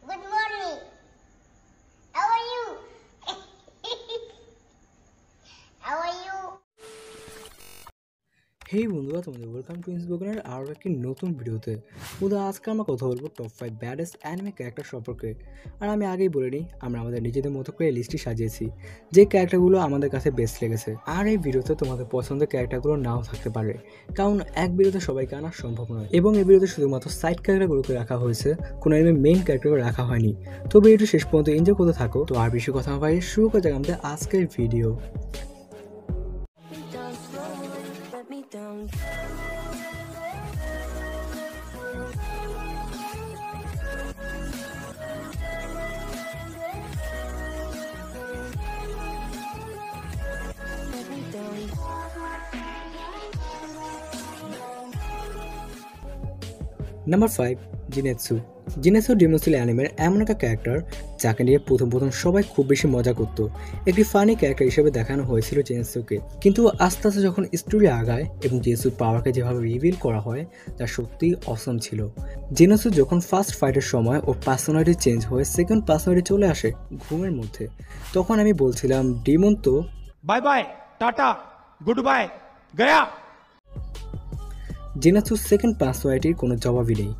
Good morning. How are you? How are you? হেই বন্ধুরা, তোমাদের welcome to ইন্সপোকেনের আরও একটি নতুন ভিডিওতে। বন্ধুরা, আজকে আমরা কথা বলবো টপ 5 ব্যাডেস্ট অ্যানিমে ক্যারেক্টার সম্পর্কে। আর আমি আগেই বলে নিই, আমরা আমাদের নিজেদের মতো করে লিস্টটি সাজিয়েছি, যে ক্যারেক্টারগুলো আমাদের কাছে বেস্ট লেগেছে। আর এই ভিডিওতে তোমাদের পছন্দের ক্যারেক্টারগুলো নাও থাকতে পারে, কারণ এক ভিডিওতে সবাইকে আনা সম্ভব নয়। এবং এই ভিডিওতে শুধুমাত্র সাইড ক্যারেক্টারগুলোকে রাখা হয়েছে, কোনো অ্যানিমে মেইন ক্যারেক্টারকে রাখা হয়নি। তো ভিডিওটি শেষ পর্যন্ত এনজয় করতে থাকো। তো আর বেশি কথা না বাড়িয়ে শুরু করা যাক আমাদের আজকের ভিডিও। নাম্বার 5, জিনেৎসু। জিনেৎসু ডিমন স্লেয়ার অ্যানিমের এমন একটা ক্যারেক্টার যাকে নিয়ে প্রথম সবাই খুব বেশি মজা করত। একটি ফানি ক্যারেক্টার হিসেবে দেখানো হয়েছিল জিনেৎসুকে, কিন্তু আস্তে আস্তে যখন স্টোরি আগায় এবং জিনেৎসুর পাওয়ারকে যেভাবে রিভিল করা হয় তা সত্যিই অসম ছিল। জিনেৎসু যখন ফার্স্ট ফাইটের সময় ওর পার্সোনালিটি চেঞ্জ হয়ে সেকেন্ড পার্সোনালিটি চলে আসে ঘুমের মধ্যে, তখন আমি বলছিলাম ডিমন তো বাই বাই, টাটা, গুড বাই, গয়া। জিনাৎসুর সেকেন্ড পার্সোনালিটির কোনো জবাবই নেই।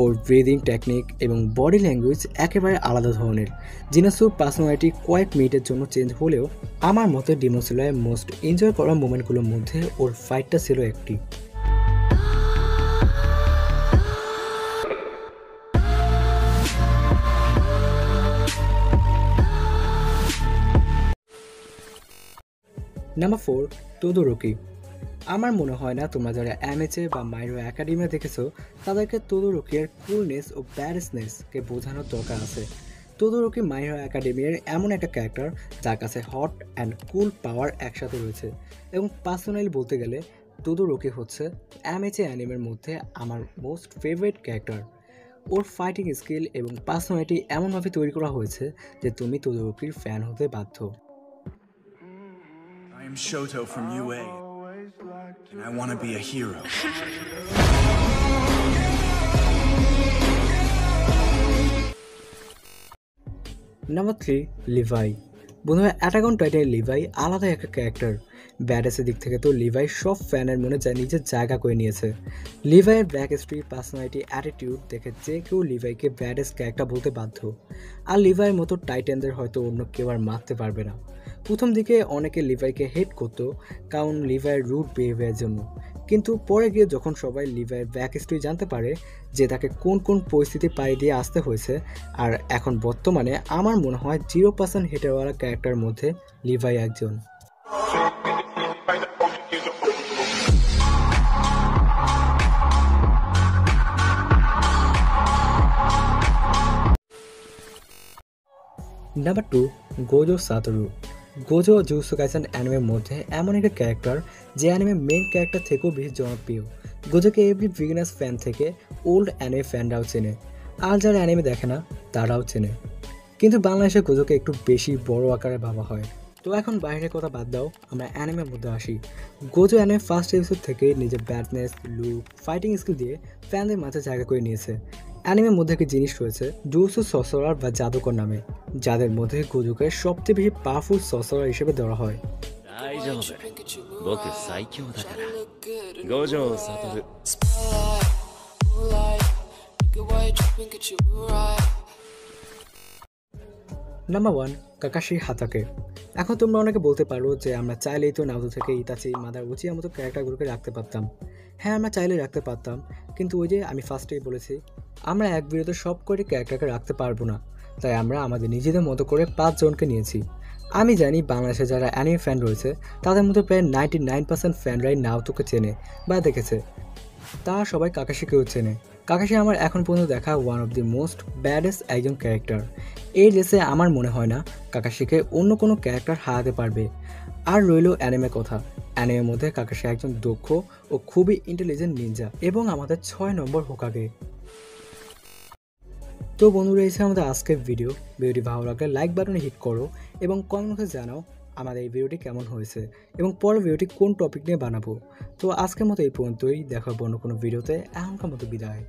ওর ব্রিদিং টেকনিক এবং বডি ল্যাঙ্গুয়েজ একেবারে আলাদা ধরনের। জিনাৎসুর পার্সোনালিটি কয়েক মিনিটের জন্য চেঞ্জ হলেও আমার মতে ডিমন স্লেয়ারের মোস্ট এনজয় করা মোমেন্টগুলোর মধ্যে ওর ফাইটটা ছিল একটি। নাম্বার 4, তোদোরকি। আমার মনে হয় না তোমরা যারা এমএচএ বা মাইরো একাডেমিয়া দেখেছো তাদেরকে তোদোরকির কুলনেস ও ব্যাডনেসকে বোঝানোর দরকার আছে। তোদোরকি মাইরো একাডেমিয়ার এমন একটা ক্যারেক্টার যার কাছে হট অ্যান্ড কুল পাওয়ার একসাথে রয়েছে, এবং পার্সোনালি বলতে গেলে তোদোরকি হচ্ছে এমএচএ অ্যানিমের মধ্যে আমার মোস্ট ফেভারিট ক্যারেক্টার। ওর ফাইটিং স্কিল এবং পার্সোনালিটি এমনভাবে তৈরি করা হয়েছে যে তুমি তোদোরকির ফ্যান হতে বাধ্য। I am Shoto from UA, and I want to be a hero. Number 3, লিভাই। বন্ধুরা, অ্যাটাক অন টাইটানের লিভাই আলাদা একটা ক্যারেক্টার। ব্যাডেসের দিক থেকে তো লিভাই সব ফ্যানের মনে নিজের জায়গা করে নিয়েছে। লিভাইয়ের ব্যাক স্টোরি, পার্সোনালিটি, অ্যাটিটিউড দেখে যে কেউ লিভাইকে ব্যাডেস ক্যারেক্টার বলতে বাধ্য। আর লিভাইয়ের মতো টাইটানদের হয়তো অন্য কেউ আর মারতে পারবে না। প্রথম দিকে অনেকে লিভাইকে হেট করতো, কারণ লিভাইয়ের রুড বিহেভিয়ারের জন্য, কিন্তু পরে গিয়ে যখন সবাই লিভাইয়ের ব্যাক স্টোরি জানতে পারে, যে তাকে কোন কোন পরিস্থিতি পাড়ি দিয়ে আসতে হয়েছে, আর এখন বর্তমানে আমার মনে হয় 0% হেটারওয়ালা ক্যারেক্টারের মধ্যে লিভাই একজন। Number 2, Gojo Satoru. Gojo Jujutsu Kaisen অ্যানিমের মধ্যে এমন একটা ক্যারেক্টার যে অ্যানিমে মেইন ক্যারেক্টার থেকেও বেশি জনপ্রিয়। গোজোকে এভরি বিগিনার্স ফ্যান থেকে ওল্ড অ্যানিমে ফ্যানরাও চেনে, আর যারা অ্যানিমে দেখে না তারাও চেনে। কিন্তু বাংলাদেশে গোজোকে একটু বেশি বড় আকারে ভাবা হয়। তো এখন বাইরের কথা বাদ দাও, আমরা অ্যানিমের মধ্যে আসি। গোজো অ্যানিমে ফার্স্ট এপিসোড থেকে নিজের ব্যাডনেস, লুক, ফাইটিং স্কিল দিয়ে ফ্যানদের মাঝে জায়গা করে নিয়েছে। অ্যানিমের মধ্যে একটি জিনিস রয়েছে জুজুৎসু সর্সারার বা জাদুকর নামে, যাদের মধ্যে গোজোকে সবচেয়ে বেশি পাওয়ারফুল সর্সারার হিসেবে ধরা হয়। 大丈夫、僕最強だから。五条悟。 নাম্বার 1, কাকাশি হাতাকে। এখন তোমরা অনেকে বলতে পারো যে আমরা চাইলেই তো নারুতো থেকে ইতাচি, মাদার উচিয়ার মতো ক্যারেক্টারগুলোকে রাখতে পারতাম। হ্যাঁ, আমরা চাইলে রাখতে পারতাম, কিন্তু ওই যে আমি ফার্স্টেই বলেছি, আমরা এক ভিডিওতে সব করে ক্যারেক্টারকে রাখতে পারবো না, তাই আমরা আমাদের নিজেদের মতো করে 5 জনকে নিয়েছি। আমি জানি বাংলাদেশে যারা অ্যানিমে ফ্যান রয়েছে তাদের মধ্যে প্রায় 99% ফ্যানরাই নারুতোকে চেনে বা দেখেছে, তারা সবাই কাকাশিকেও চেনে। কাকাশি আমার এখন পর্যন্ত দেখা ওয়ান অফ দি মোস্ট ব্যাডেস্ট একজন ক্যারেক্টার। এই রেসে আমার মনে হয় না কাকাশিকে অন্য কোনো ক্যারেক্টার হারাতে পারবে। আর রইল অ্যানিমে কথা। অ্যানিমের মধ্যে কাকাশি একজন দক্ষ ও খুবই ইন্টেলিজেন্ট নিনজা এবং আমাদের 6 নম্বর হোকাগে। তো বন্ধুরা, এই ছিল আমাদের আজকের ভিডিওটি ভালো লাগলে লাইক বাটনে হিট করো এবং কমেন্ট বক্সে জানাও আমাদের এই ভিডিওটি কেমন হয়েছে এবং পরের ভিডিওটি কোন টপিক নিয়ে বানাবো। তো আজকের মতো এই পর্যন্তই, দেখা হবে অন্য কোনো ভিডিওতে। এখনকার মতো বিদায়।